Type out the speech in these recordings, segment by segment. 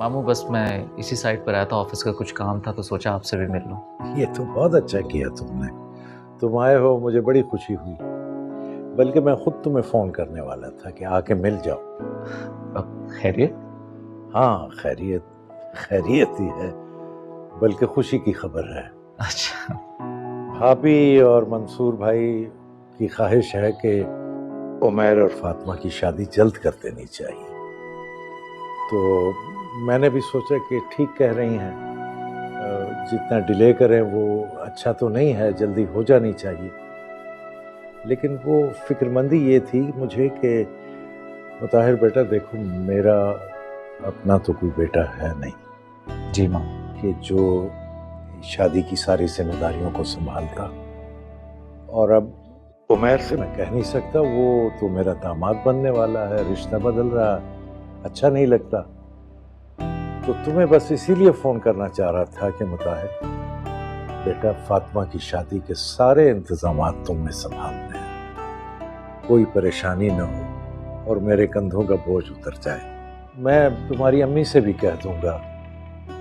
मामू बस मैं इसी साइड पर आया था, ऑफिस का कुछ काम था तो सोचा आपसे भी मिल लूं। ये तो बहुत अच्छा किया तुमने। तुम आए हो, मुझे बड़ी खुशी हुई। बल्कि मैं खुद तुम्हें फोन करने वाला था कि आके मिल जाओ। अब खैरियत? हाँ, खैरियत खैरियत ही है, बल्कि खुशी की खबर है। अच्छा। भाभी और मंसूर भाई की ख्वाहिश है कि उमैर और फातिमा की शादी जल्द कर देनी चाहिए। तो मैंने भी सोचा कि ठीक कह रही हैं, जितना डिले करें वो अच्छा तो नहीं है, जल्दी हो जानी चाहिए। लेकिन वो फिक्रमंदी ये थी मुझे कि मुताहिर बेटा देखो, मेरा अपना तो कोई बेटा है नहीं जी मामू। कि जो शादी की सारी जिम्मेदारियों को संभालता। और अब उमैर से मैं कह नहीं सकता, वो तो मेरा दामाद बनने वाला है, रिश्ता बदल रहा, अच्छा नहीं लगता। तो तुम्हें बस इसीलिए फोन करना चाह रहा था कि मुताहिर बेटा, फातिमा की शादी के सारे इंतजामात तुमने संभालने हैं, कोई परेशानी न हो और मेरे कंधों का बोझ उतर जाए। मैं तुम्हारी अम्मी से भी कह दूंगा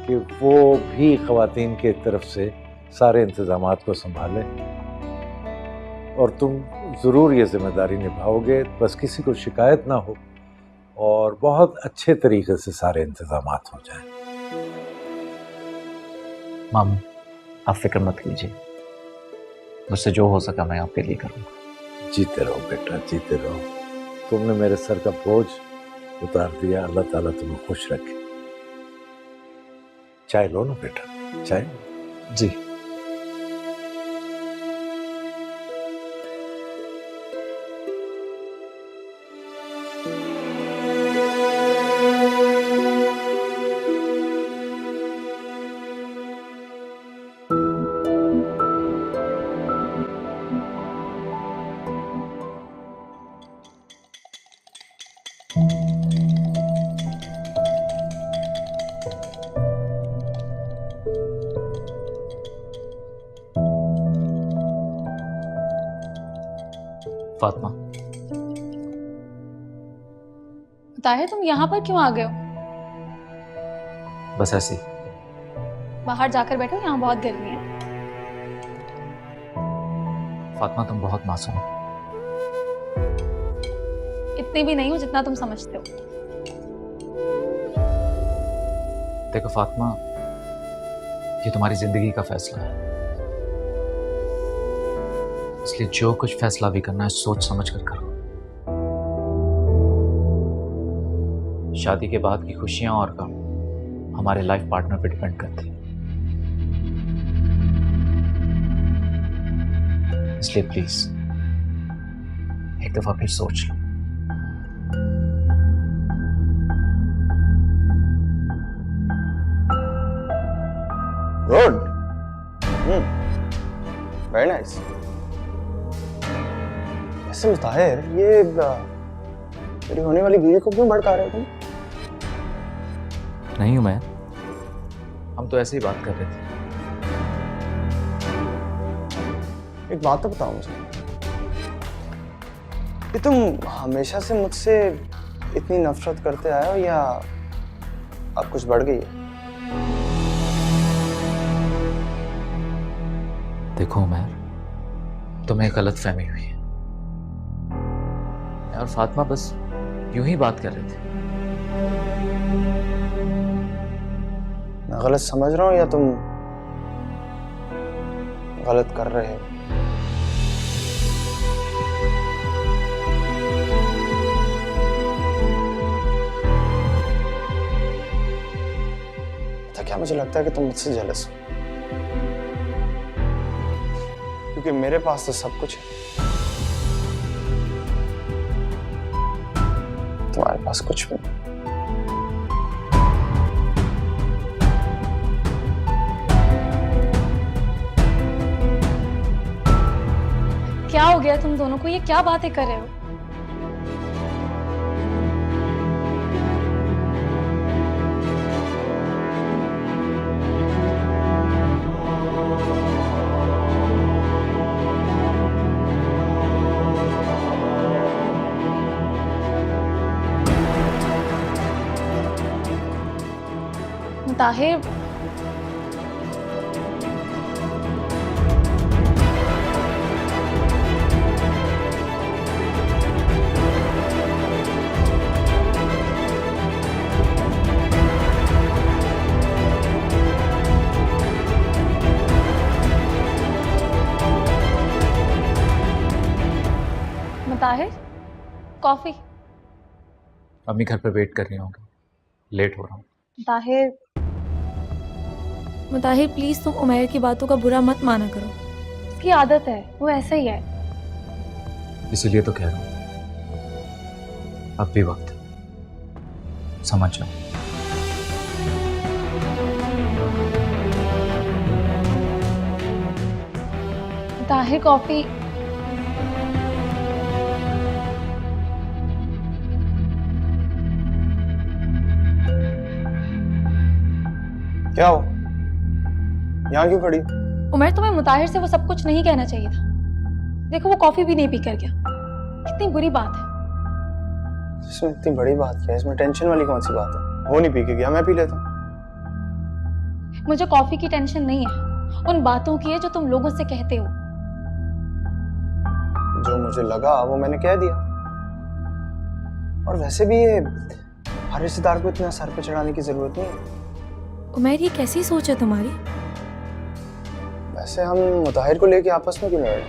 कि वो भी ख्वातीन के तरफ से सारे इंतजामात को संभालें और तुम ज़रूर ये जिम्मेदारी निभाओगे। बस किसी को शिकायत ना हो और बहुत अच्छे तरीके से सारे इंतजामात हो जाएं। मामू आप फिक्र मत कीजिए, मुझसे जो हो सका मैं आपके लिए करूँगा। जीते रहो बेटा, जीते रहो। तुमने मेरे सर का बोझ उतार दिया। अल्लाह ताला तुम्हें खुश रखे। चाय लो ना बेटा, चाय। जी। फातिमा, ताहिर तुम यहाँ पर क्यों आ गए हो? बस ऐसे ही। बाहर जाकर बैठो, यहाँ बहुत गर्मी है। फातिमा तुम बहुत मासूम हो। इतनी भी नहीं हो जितना तुम समझते हो। देखो फातिमा, ये तुम्हारी जिंदगी का फैसला है, इसलिए जो कुछ फैसला भी करना है सोच समझ कर करो। शादी के बाद की खुशियां और गम हमारे लाइफ पार्टनर पे डिपेंड करते हैं, इसलिए प्लीज एक दफा फिर सोच लो। Good, very nice. वैसे मुताहिर, ये मेरी होने वाली बीवी को क्यों भड़का रहे हो तुम? नहीं हूं मैं, हम तो ऐसे ही बात कर रहे थे। एक बात तो बताओ मुझे, कि तुम हमेशा से मुझसे इतनी नफरत करते आए हो या अब कुछ बढ़ गई है? देखो उमैर, तुम्हें गलत फहमी हुई है। मैं और फातिमा बस यूं ही बात कर रहे थे। मैं गलत समझ रहा हूँ या तुम गलत कर रहे हो? तो क्या मुझे लगता है कि तुम मुझसे जेलस हो, क्योंकि मेरे पास तो सब कुछ है, तुम्हारे पास कुछ भी नहीं। क्या हो गया तुम दोनों को? ये क्या बातें कर रहे हो? ताहिर, ताहिर, कॉफी। अम्मी घर पे वेट कर रही होंगी, लेट हो रहा हूँ। ताहिर, मुताहिर प्लीज तुम उमैर की बातों का बुरा मत माना करो। उसकी आदत है, वो ऐसा ही है। इसीलिए तो कह रहा हूँ, अब भी वक्त है, समझ जाओ। ताहिर, कॉफी। क्या हो, यहाँ क्यों खड़ी? उमर, तुम्हें मुताहिर से वो सब कुछ नहीं कहना चाहिए था। देखो वो कॉफी भी नहीं पी कर गया, कितनी बुरी बात है। इसमें इतनी बड़ी बात क्या है? इसमें टेंशन वाली कौन सी बात है? वो नहीं पी के गया, मैं पी लेता हूँ। मुझे कॉफी की टेंशन नहीं है, उन बातों की है जो तुम लोगों से कहते हो। जो मुझे लगा वो मैंने कह दिया। और वैसे भी ये हर रिश्तेदार को इतना सर पे चढ़ाने की जरूरत नहीं है। उमैर ये कैसी सोच है तुम्हारी? वैसे हम मुताहिर को लेके आपस में क्यों लड़?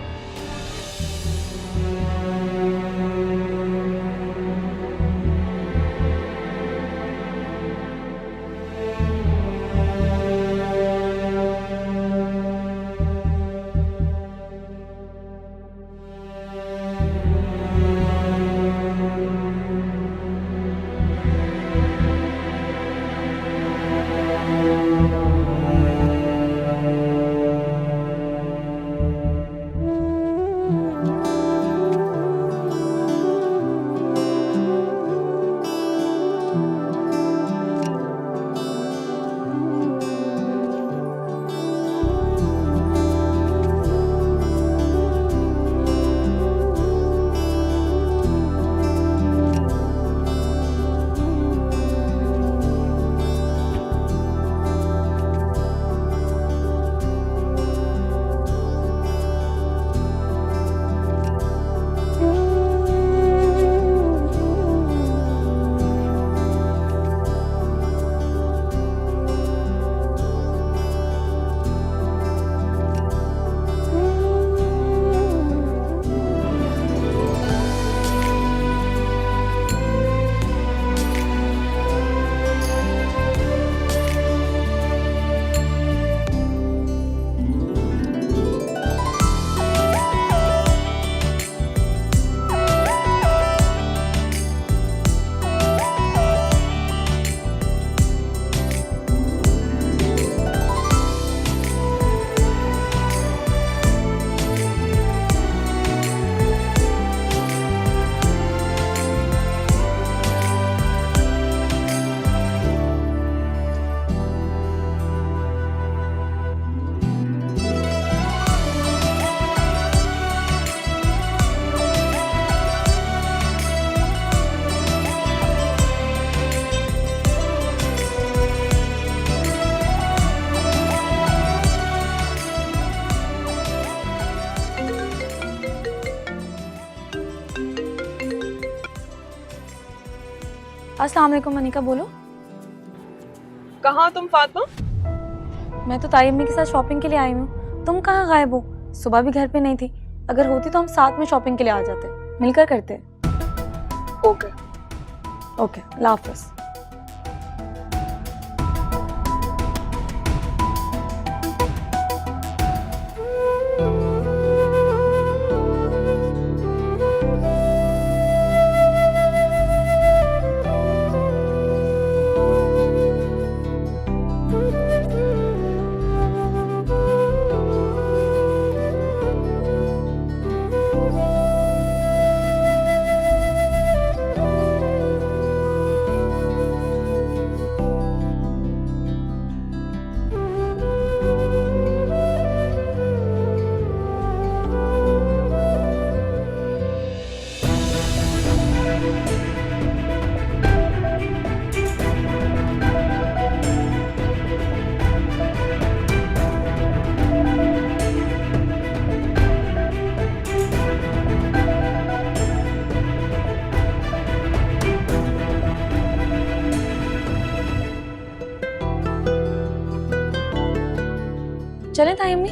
अस्सलाम वालेकुम मनिका, बोलो। कहाँ तुम फातिमा? मैं तो ताई अम्मी के साथ शॉपिंग के लिए आई हूँ। तुम कहाँ गायब हो? सुबह भी घर पे नहीं थी। अगर होती तो हम साथ में शॉपिंग के लिए आ जाते, मिलकर करते। ओके ओके, अल्लाह हाफिज़। चलें ताई अम्मी?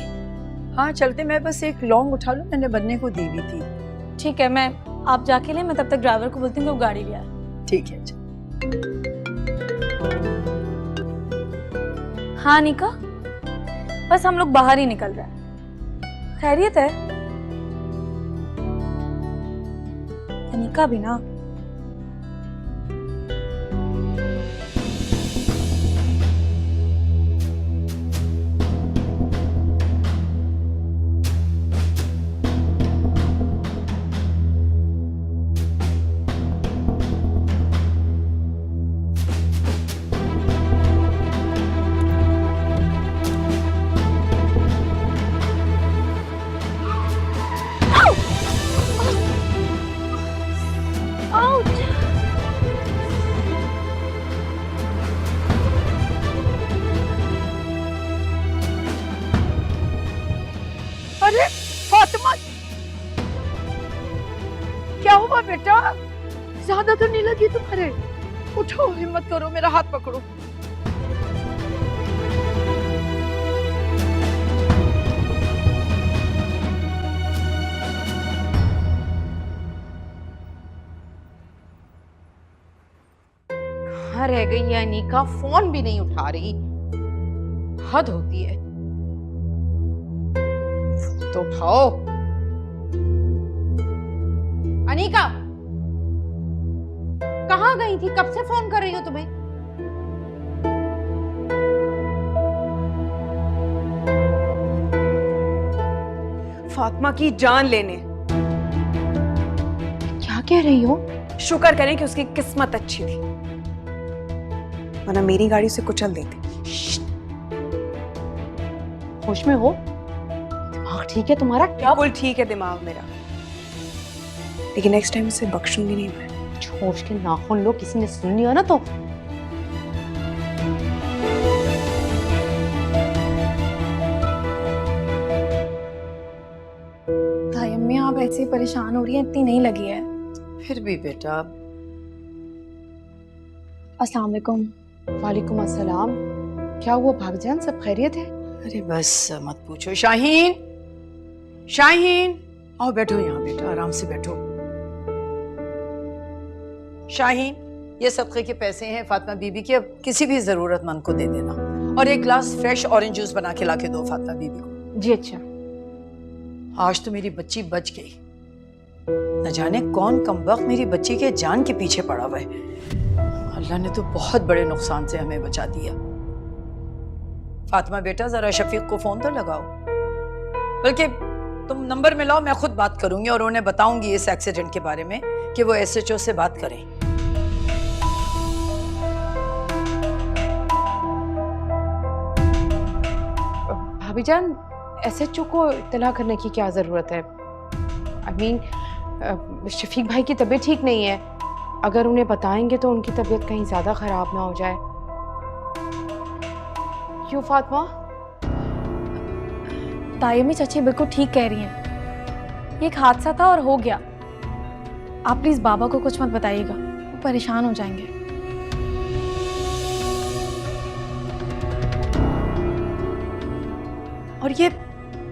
हाँ चलते, मैं बस एक लौंग उठा लूं, मैंने बनने को दी हुई थी। ठीक है, मैं आप जाके लें, मैं तब तक ड्राइवर को बोलती हूँ कि वो गाड़ी ले आए। ठीक है चल। हाँ अनिका, बस हम लोग बाहर ही निकल रहे हैं। खैरियत है? अनिका भी ना। अरे फातिमा, क्या हुआ बेटा? ज्यादा तो नहीं लगी तुम्हारे? उठो, हिम्मत करो, मेरा हाथ पकड़ो। कहाँ रह गई है अनीका? फोन भी नहीं उठा रही, हद होती है। तो उठाओ अनीका, कहाँ गई थी? कब से फोन कर रही हो तुम्हें? फातिमा की जान लेने। क्या कह रही हो? शुक्र करें कि उसकी किस्मत अच्छी थी, वरना मेरी गाड़ी से कुचल देते। होश में हो? दिमाग ठीक है तुम्हारा? क्या बिल्कुल ठीक है दिमाग मेरा, लेकिन नेक्स्ट टाइम उसे बख्शूंगी नहीं मैं। होश के नाखून लो, किसी ने सुन लिया ना तो। ताई अम्मी आप ऐसे ही परेशान हो रही हैं, इतनी नहीं लगी है। फिर भी बेटा। अस्सलाम वालेकुम। वालेकुम अस्सलाम। क्या हुआ भागजान, सब खैरियत है? अरे बस मत पूछो। शाहीन, शाहीन आओ बैठो यहाँ बेटा, आराम से बैठो। शाहीन, ये सदक़े के पैसे हैं फातिमा बीबी के, अब किसी भी जरूरतमंद को दे देना, और एक ग्लास फ्रेश ऑरेंज जूस बना के लाके दो फातिमा बीबी को। जी अच्छा। आज तो मेरी बच्ची बच गई, न जाने कौन कमबख्त मेरी बच्ची के जान के पीछे पड़ा हुआ है। अल्लाह ने तो बहुत बड़े नुकसान से हमें बचा दिया। फातिमा बेटा, जरा शफीक को फोन तो लगाओ, बल्कि तुम नंबर में लाओ, मैं खुद बात करूंगी और उन्हें बताऊंगी इस एक्सीडेंट के बारे में कि वो SHO से बात करें। भाभी जान, SHO को इत्तला करने की क्या जरूरत है? आई मीन शफीक भाई की तबीयत ठीक नहीं है, अगर उन्हें बताएंगे तो उनकी तबीयत कहीं ज्यादा खराब ना हो जाए। क्यों फातिमा? ताई अम्मी चाची बिल्कुल ठीक कह रही हैं, ये एक हादसा था और हो गया। आप प्लीज बाबा को कुछ मत बताइएगा, वो परेशान हो जाएंगे। और ये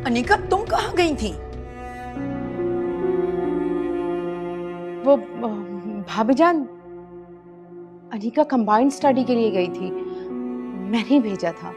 अनीका, तुम कहाँ गई थी? वो भाभी जान, अनीका कंबाइंड स्टडी के लिए गई थी, मैंने ही भेजा था।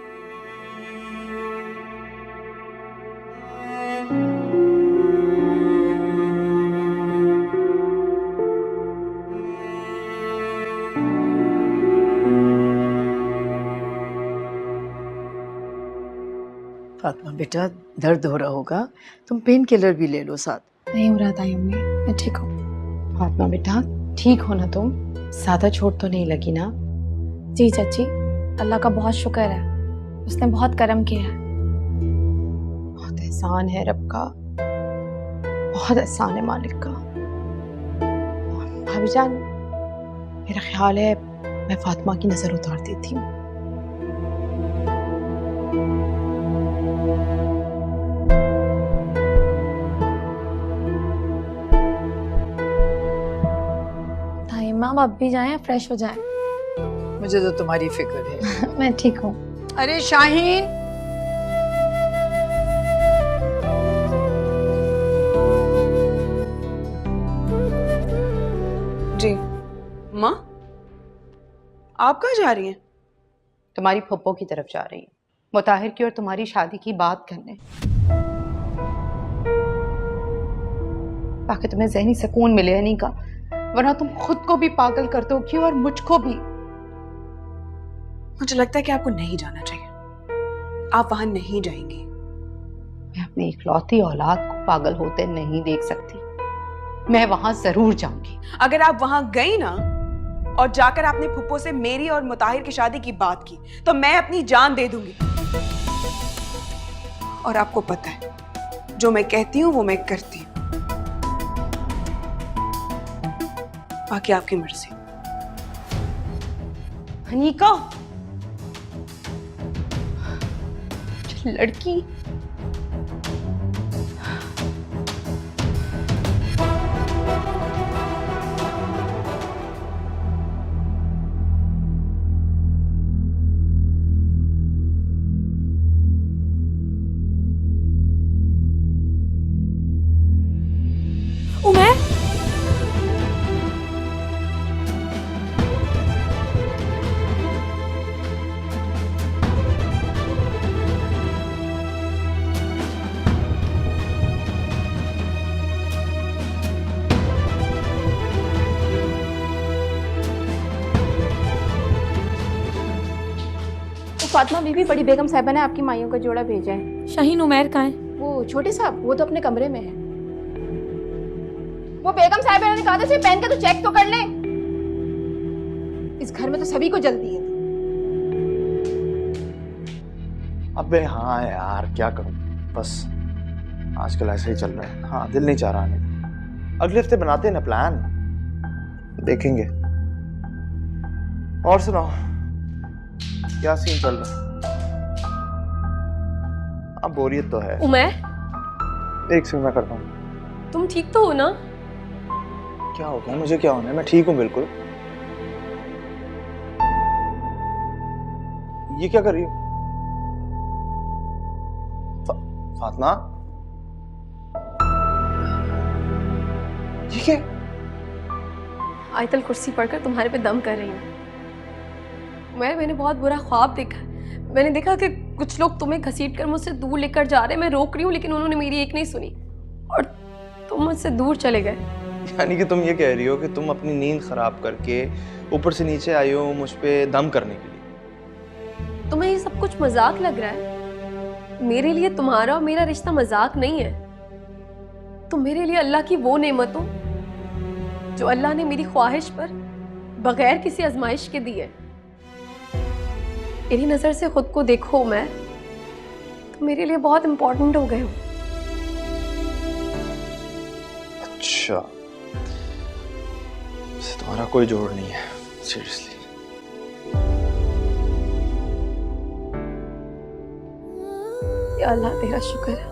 फातिमा बेटा, दर्द हो रहा होगा, तुम पेन किलर भी ले लो साथ। नहीं हो रहा ताई अम्मी, मैं ठीक हूँ। फातिमा बेटा, ठीक हो ना तुम? ज्यादा चोट तो नहीं लगी ना? जी चाची, अल्लाह का बहुत शुक्र है, उसने बहुत करम किया है। बहुत एहसान है रब का, बहुत एहसान है मालिक का। भाभी जान, मेरा ख्याल है मैं फातिमा की नजर उतार देती हूँ। ताई अम्मा, अब भी जाएं, फ्रेश हो जाएं। मुझे तो तुम्हारी फिक्र है। मैं ठीक हूँ। अरे शाहीन, आप कहाँ जा रही हैं? तुम्हारी फुप्पो की तरफ जा रही हूँ, मुताहिर की और तुम्हारी शादी की बात करने, ताकि तुम्हें ज़हनी सुकून मिले अनी का, वरना तुम खुद को भी पागल कर दोगी और मुझको भी। मुझे लगता है कि आपको नहीं जाना चाहिए। आप वहां नहीं जाएंगी। मैं अपनी इकलौती औलाद को पागल होते नहीं देख सकती। मैं वहां जरूर जाऊंगी। अगर आप वहां गई ना और जाकर आपने फुप्पो से मेरी और मुताहिर की शादी की बात की तो मैं अपनी जान दे दूंगी। और आपको पता है, जो मैं कहती हूं वो मैं करती हूं। बाकी आपकी मर्जी। हनीका, लड़की उमर, फातिमा बीबी, बड़ी बेगम साहिबा ने आपकी माइयों का जोड़ा भेजा है। शाहीन उमर कहाँ है? वो छोटे साहब, वो तो अपने कमरे में है। वो बेगम साहिबा ने कहा था इसे पहन के तो चेक तो कर लें। इस घर में तो सभी को जल्दी है। अबे हाँ यार, क्या करूं, बस आजकल ऐसा ही चल रहा है। हाँ, दिल नहीं चाह रहा आने का। अगले हफ्ते बनाते हैं ना प्लान, देखेंगे। और सुनाओ, क्या सीन चल रहा है? अब बोरियत तो है। उमर, एक सेकंड मैं करता हूँ। तुम ठीक तो हो ना? क्या हो गया? मुझे क्या होना है? मैं ठीक हूँ बिल्कुल। ये क्या कर रही हो? फातिमा, ये क्या? आयतल कुर्सी पढ़कर तुम्हारे पे दम कर रही हूँ। मैंने बहुत बुरा ख्वाब देखा। मैंने देखा कि कुछ लोग तुम्हें घसीट कर मुझसे दूर लेकर जा रहे हैं। मैं रोक रही हूँ लेकिन उन्होंने मेरी एक नहीं सुनी और तुम मुझसे दूर चले गए। यानी कि तुम ये कह रही हो कि तुम अपनी नींद खराब करके ऊपर से नीचे आई हो मुझ पे दम करने के लिए? तुम्हें ये सब कुछ मजाक लग रहा है? मेरे लिए तुम्हारा और मेरा रिश्ता मजाक नहीं है। तुम मेरे लिए अल्लाह की वो नेमत हो जो अल्लाह ने मेरी ख्वाहिश पर बगैर किसी आजमाइश के दी है। मेरी नजर से खुद को देखो, मैं तुम मेरे लिए बहुत इंपॉर्टेंट हो गए हो। अच्छा, वैसे तुम्हारा कोई जोड़ नहीं है, सीरियसली। या अल्लाह, तेरा शुक्र है।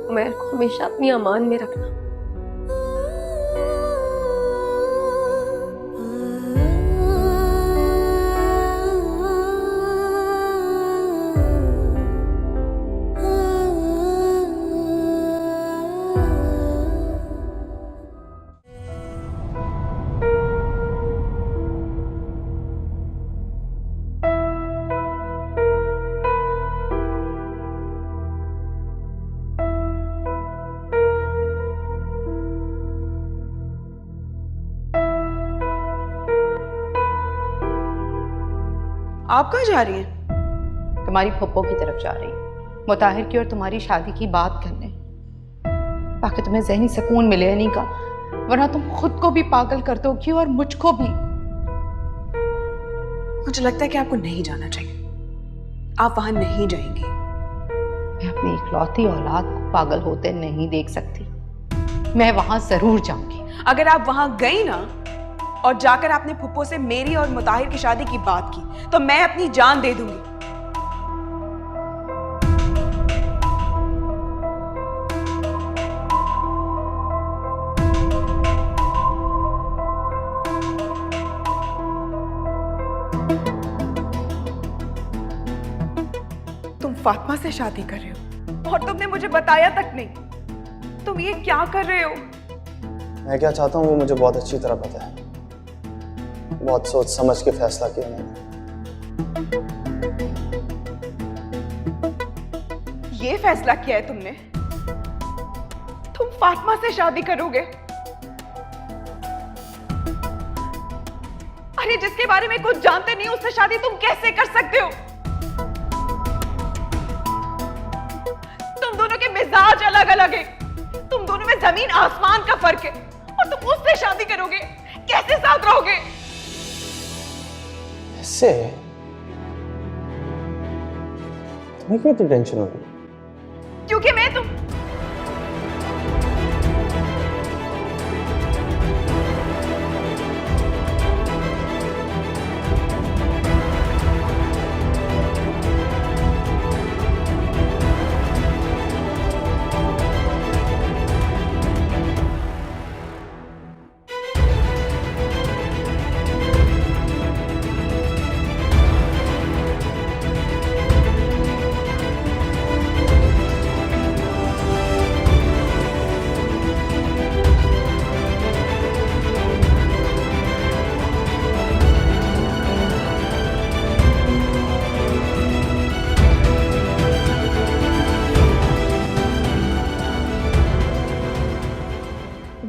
उमर को हमेशा अपनी अमान में रखना। आप कहाँ जा रही हैं? तुम्हारी फुप्पो की तरफ जा रही हूँ, मुताहिर की और तुम्हारी शादी की बात करने, ताकि तुम्हें ज़हनी सुकून मिले अनी का, वरना तुम खुद को भी पागल कर दोगी और मुझको भी। मुझे लगता है कि आपको नहीं जाना चाहिए। आप वहां नहीं जाएंगी। मैं अपनी इकलौती औलाद को पागल होते नहीं देख सकती। मैं वहां जरूर जाऊंगी। अगर आप वहां गई ना और जाकर आपने फुप्पो से मेरी और मुताहिर की शादी की बात की तो मैं अपनी जान दे दूंगी। तुम फातिमा से शादी कर रहे हो और तुमने मुझे बताया तक नहीं। तुम ये क्या कर रहे हो? मैं क्या चाहता हूँ वो मुझे बहुत अच्छी तरह पता है, बहुत सोच समझ के फैसला किया मैंने। ये फैसला किया है तुमने? तुम फातिमा से शादी करोगे? अरे जिसके बारे में कुछ जानते नहीं उससे शादी तुम कैसे कर सकते हो? तुम दोनों के मिजाज अलग अलग है, तुम दोनों में जमीन आसमान का फर्क है, और तुम उससे शादी करोगे? कैसे साथ रहोगे? ऐसे तुम्हें क्यों इतनी टेंशन हो रही? क्योंकि मैं तुम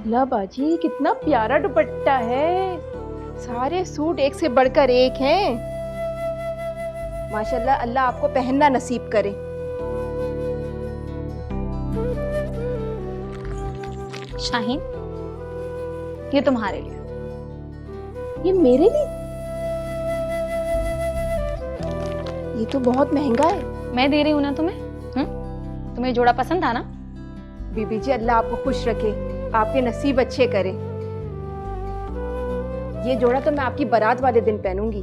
अल्लाह बाजी, कितना प्यारा दुपट्टा है। सारे सूट एक से बढ़कर एक हैं। माशाल्लाह, अल्लाह आपको पहनना नसीब करे। शाहीन, ये तुम्हारे लिए। ये मेरे लिए? ये तो बहुत महंगा है। मैं दे रही हूँ ना तुम्हें। तुम्हें जोड़ा पसंद था ना? बीबी जी, अल्लाह आपको खुश रखे, आपके नसीब अच्छे करे। ये जोड़ा तो मैं आपकी बारात वाले दिन पहनूंगी।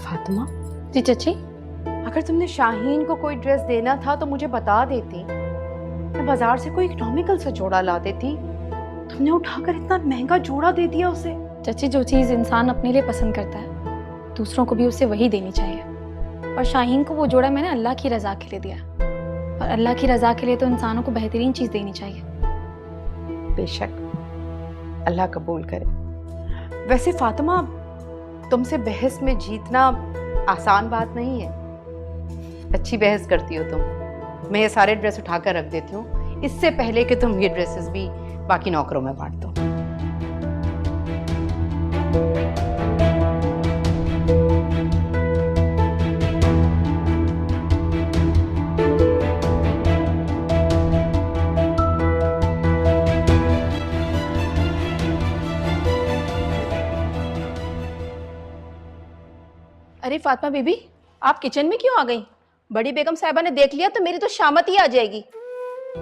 फातिमा जी चाची, अगर तुमने शाहीन को कोई ड्रेस देना था तो मुझे बता देती, मैं बाजार से कोई इकोनॉमिकल सा जोड़ा ला देती। तुमने उठाकर इतना महंगा जोड़ा दे दिया उसे। चाची, जो चीज़ इंसान अपने लिए पसंद करता है दूसरों को भी उसे वही देनी चाहिए। और शाहीन को वो जोड़ा मैंने अल्लाह की रज़ा के लिए दिया, और अल्लाह की रज़ा के लिए तो इंसानों को बेहतरीन चीज़ देनी चाहिए। बेशक, अल्लाह कबूल करे। वैसे फातिमा, तुमसे बहस में जीतना आसान बात नहीं है। अच्छी बहस करती हो तुम। मैं ये सारे ड्रेस उठाकर रख देती हूँ इससे पहले कि तुम ये ड्रेसेस भी बाकी नौकरों में बांट दो। अरे फातिमा बीबी, आप किचन में क्यों आ गई? बड़ी बेगम साहिबा ने देख लिया तो मेरी तो शामत ही आ जाएगी।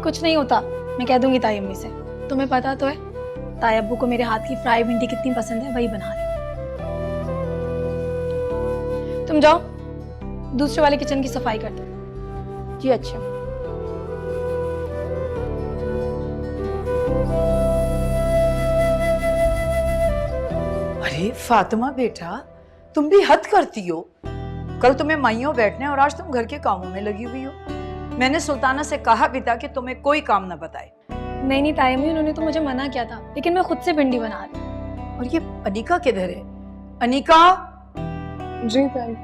कुछ नहीं होता, मैं कह दूंगी ताई अम्मी से। तुम्हें पता तो है ताई अब्बू को मेरे हाथ की फ्राई भिंडी कितनी पसंद है, वही बना रही। तुम जाओ दूसरे वाले किचन की सफाई कर दो। जी अच्छा। अरे फातिमा बेटा, तुम भी हद करती हो। कल तुम्हें माइयों बैठने और आज तुम घर के कामों में लगी हुई हो। मैंने सुल्ताना से कहा भी था कि तुम्हें कोई काम ना बताए। नहीं नहीं ताई अम्मी, उन्होंने तो मुझे मना किया था, लेकिन मैं खुद से भिंडी बना रही। और ये अनिका किधर है? अनिका जी ताई।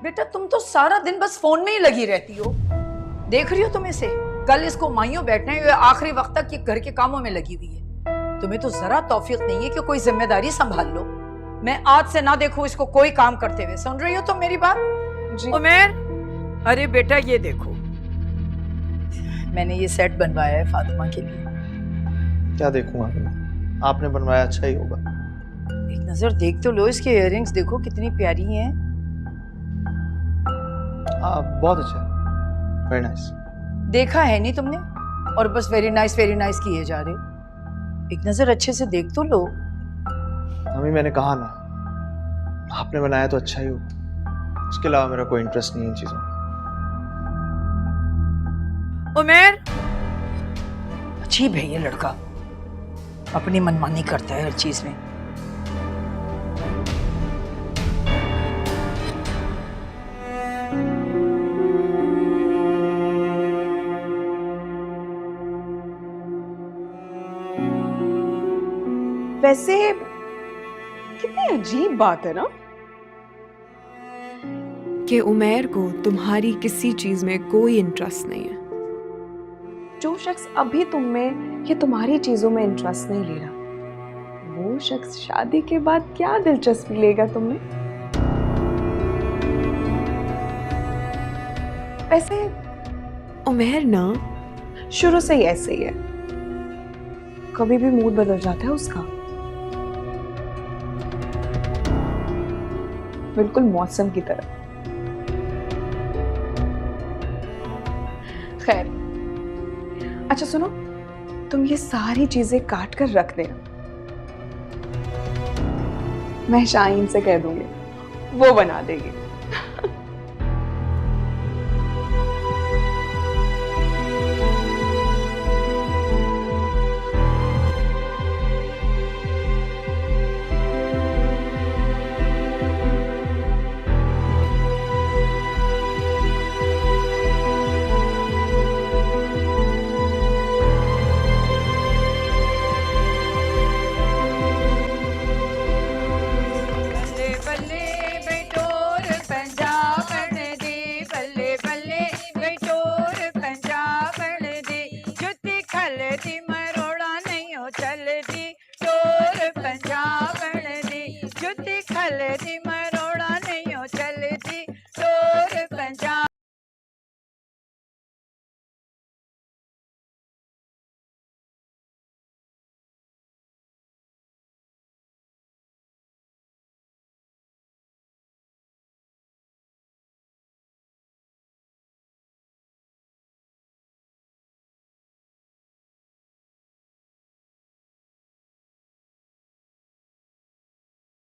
बेटा, तुम तो सारा दिन बस फोन में ही लगी रहती हो। देख रही हो तुम इसे? कल इसको माइयों बैठने हुए आखिरी वक्त तक ये घर के कामों में लगी हुई है। तुम्हें तो जरा तौफीक नहीं है कि कोई जिम्मेदारी संभाल लो। मैं आज से ना देखूं इसको कोई काम करते हुए। सुन रही हो तुम मेरी बात? जी। उमर, अरे बेटा ये देखो, मैंने ये सेट बनवाया है फातिमा के लिए। क्या देखूंगा मैं? आपने बनवाया, अच्छा ही होगा। एक नजर देख तो लो, इसके इयररिंग्स देखो कितनी प्यारी हैं। बहुत अच्छा, वेरी नाइस। देखा है नहीं तुमने? और बस वेरी नाइस किए जा रहे हो। एक नजर अच्छे से देख तो लो। मम्मी, मैंने कहा ना, आपने बनाया तो अच्छा ही हो। उसके अलावा मेरा कोई इंटरेस्ट नहीं है इन चीजों में। उमर, अजीब है ये लड़का, अपनी मनमानी करता है हर चीज में। वैसे कितनी अजीब बात है ना कि उमैर को तुम्हारी किसी चीज में कोई इंटरेस्ट नहीं है। जो शख्स अभी तुम में या तुम्हारी चीजों में इंटरेस्ट नहीं ले रहा, वो शख्स शादी के बाद क्या दिलचस्पी लेगा तुम्हें? वैसे उमैर ना शुरू से ही ऐसे ही है, कभी भी मूड बदल जाता है उसका, बिल्कुल मौसम की तरह। खैर, अच्छा सुनो, तुम ये सारी चीजें काट कर रख देना, मैं शाहीन से कह दूंगी, वो बना देगी।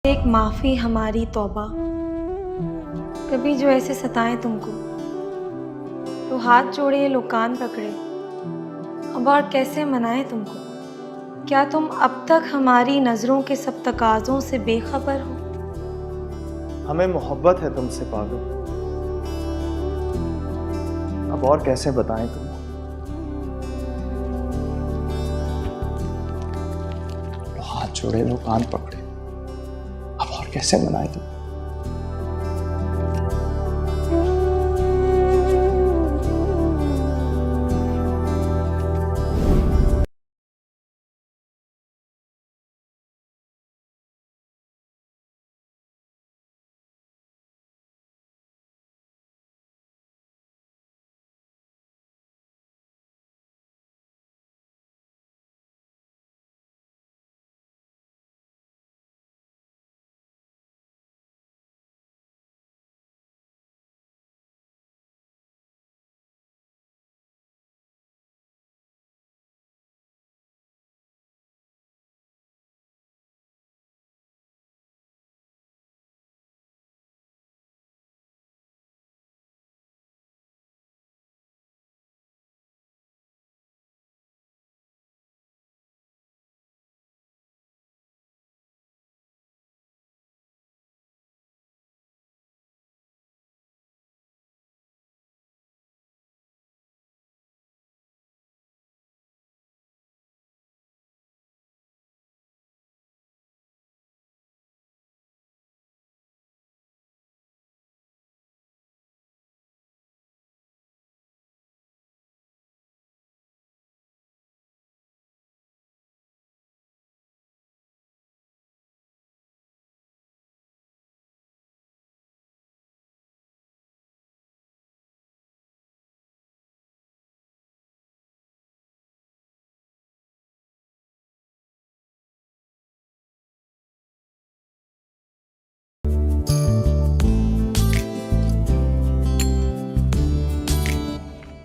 एक माफ़ी हमारी तौबा, कभी जो ऐसे सताएं तुमको तो हाथ जोड़े लो कान पकड़े, अब और कैसे मनाएं तुमको? क्या तुम अब तक हमारी नज़रों के सब तकाज़ों से बेखबर हो? हमें मोहब्बत है तुमसे पागल, अब और कैसे बताएं तुमको? हाथ जोड़े लो कान पकड़े, अब और कैसे मनाएं तुम?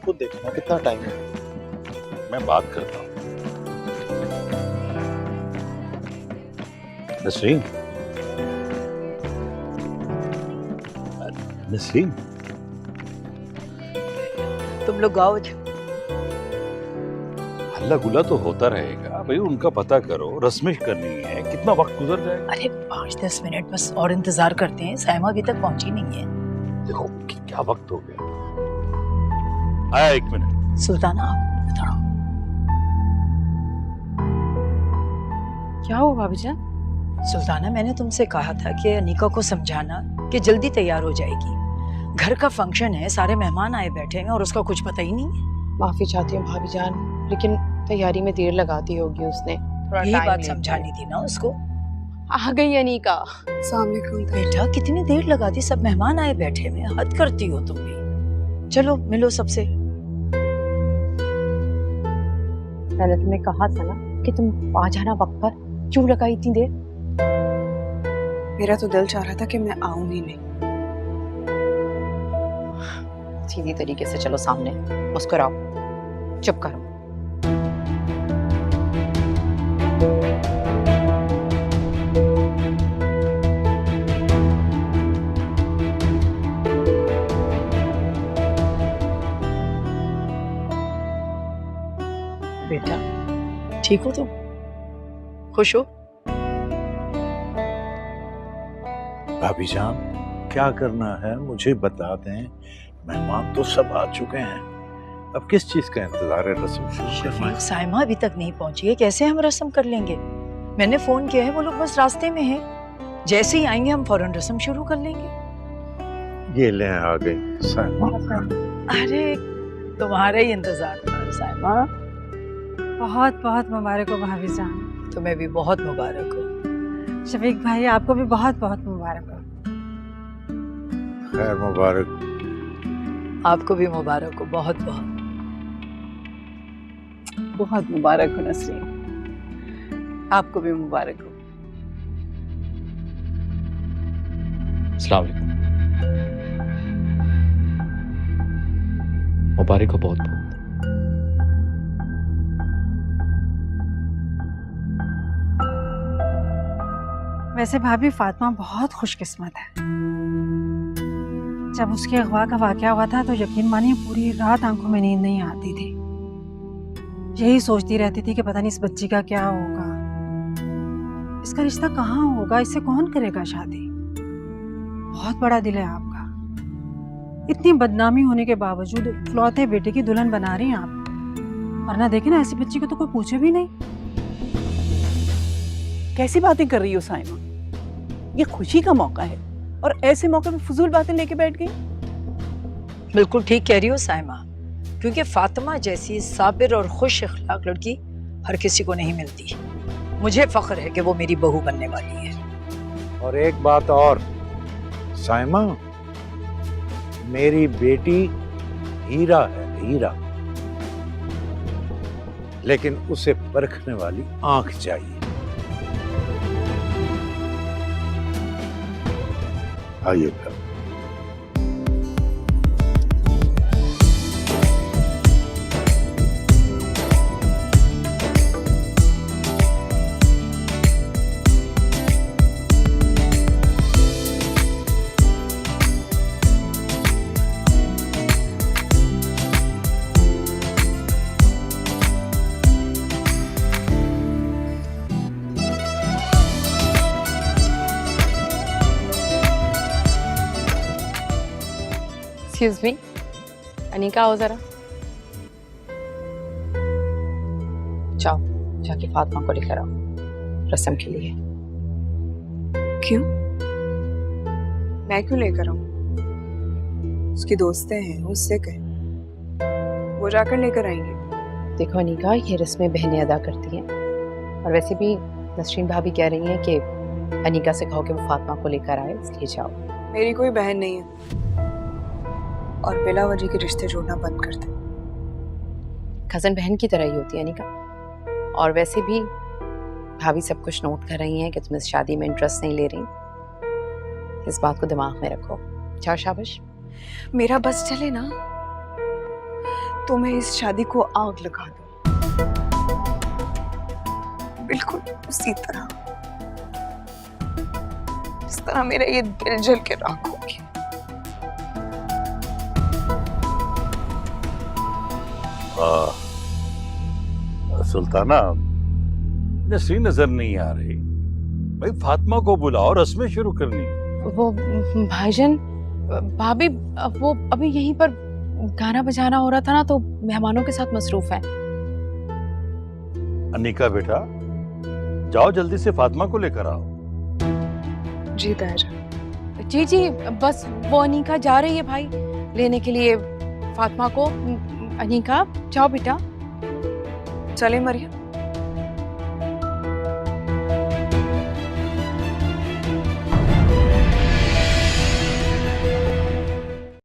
खुद देखना कितना टाइम है। मैं बात करता हूँ। नसरीन, नसरीन, तुम लोग आओ। हल्ला गुल्ला तो होता रहेगा भाई, उनका पता करो, रस्में करनी है, कितना वक्त गुजर जाएगा। अरे 5-10 मिनट बस और इंतजार करते हैं, साइमा अभी तक पहुंची नहीं है। देखो क्या वक्त हो गया। आया 1 मिनट। सुल्ताना आप बताओ। क्या हुआ भाभी जान? सुल्ताना, मैंने तुमसे कहा था कि अनीका को समझाना कि जल्दी तैयार हो जाएगी। घर का फंक्शन है, सारे मेहमान आए बैठे हैं और उसका कुछ पता ही नहीं है। माफी चाहती हूँ भाभी जान, लेकिन तैयारी में देर लगा दी होगी उसने। थोड़ा यही टाइम बात लेती है। समझानी थी ना उसको। आ गई अनीका। बेटा कितनी देर लगा दी, सब मेहमान आए बैठे हैं, हद करती हो तुम भी। चलो मिलो सबसे। मैंने तुम्हें कहा था ना कि तुम आ जाना वक्त पर, क्यों लगाई इतनी देर? मेरा तो दिल चाह रहा था कि मैं आऊं ही नहीं। सीधी तरीके से चलो सामने, मुस्कुराओ, चुप करो। बेटा ठीक हो तुम? खुश हो? भाभी जान, क्या करना है मुझे बता दें। मेहमान तो सब आ चुके हैं, अब किस चीज का इंतजार है? रस्म शुरू करना शफीक, है। साइमा अभी तक नहीं पहुंची है, कैसे हम रस्म कर लेंगे? मैंने फोन किया है, वो लोग बस रास्ते में हैं। जैसे ही आएंगे हम फौरन रस्म शुरू कर लेंगे। ये ले आ गई साइमा। अरे तुम्हारा ही इंतजार था साइमा। बहुत बहुत मुबारक हो भाभी जान। तुम्हें भी बहुत मुबारक हो। शफीक भाई आपको भी बहुत बहुत मुबारक हो। खैर मुबारक। आपको भी मुबारक हो, बहुत बहुत। बहुत मुबारक हो नसरीन, आपको भी मुबारक हो। अस्सलाम वालेकुम। मुबारक हो बहुत बहुत। वैसे भाभी फातिमा बहुत खुशकिस्मत है। जब उसके अगवा का वाकया हुआ था तो यकीन मानिए पूरी रात आंखों में नींद नहीं आती थी। यही सोचती रहती थी कि पता नहीं इस बच्ची का क्या होगा, इसका रिश्ता कहाँ होगा, इससे कौन करेगा शादी। बहुत बड़ा दिल है आपका। इतनी बदनामी होने के बावजूद इकलौते बेटे की दुल्हन बना रही हैं आप, वरना देखे ना ऐसी बच्ची को तो कोई पूछे भी नहीं। कैसी बातें कर रही हो साइमा? ये खुशी का मौका है और ऐसे मौके पे फजूल बातें लेके बैठ गई। बिल्कुल ठीक कह रही हो साइमा, क्योंकि फातिमा जैसी साबिर और खुश अखलाक लड़की हर किसी को नहीं मिलती। मुझे फख्र है कि वो मेरी बहू बनने वाली है। और एक बात और साइमा, मेरी बेटी हीरा है, हीरा, लेकिन उसे परखने वाली आंख चाहिए। आइए बेटा। एक्सक्यूज मी, अनीका आओ जरा। जाओ जाके फातिमा को लेकर आओ रस्म के लिए। क्यों? मैं क्यों लेकर आऊं? उसकी दोस्तें हैं, उससे कहें, वो जाकर लेकर आएंगे। देखो अनीका, ये रस्में बहनें अदा करती हैं, और वैसे भी नसरीन भाभी कह रही हैं कि अनीका से कहो कि वो फातिमा को लेकर आए, इसलिए जाओ। मेरी कोई बहन नहीं है और बिला वजह के रिश्ते जोड़ना बंद कर दे। कजन बहन की तरह ही होती है अनीका। और वैसे भी भाभी सब कुछ नोट कर रही हैं कि तुम इस शादी में इंटरेस्ट नहीं ले रही। इस बात को दिमाग में रखो। जाओ, शाबाश। मेरा बस चले ना तो मैं इस शादी को आग लगा दूं, बिल्कुल उसी तरह जिस तरह मेरा ये दिल जल के राख हो गया। सुल्ताना, नसरीन नजर नहीं आ रही। भाई फातिमा को बुलाओ, रस्में शुरू करनी। वो भाईजान, भाभी वो अभी यहीं पर गाना बजाना हो रहा था ना, तो मेहमानों के साथ मसरूफ है। अनीका बेटा, जाओ जल्दी से फातिमा को लेकर आओ। जी ताया। जी जी, बस वो अनीका जा रही है भाई लेने के लिए फातिमा को। अनीका जाओ बेटा। चले मरियम।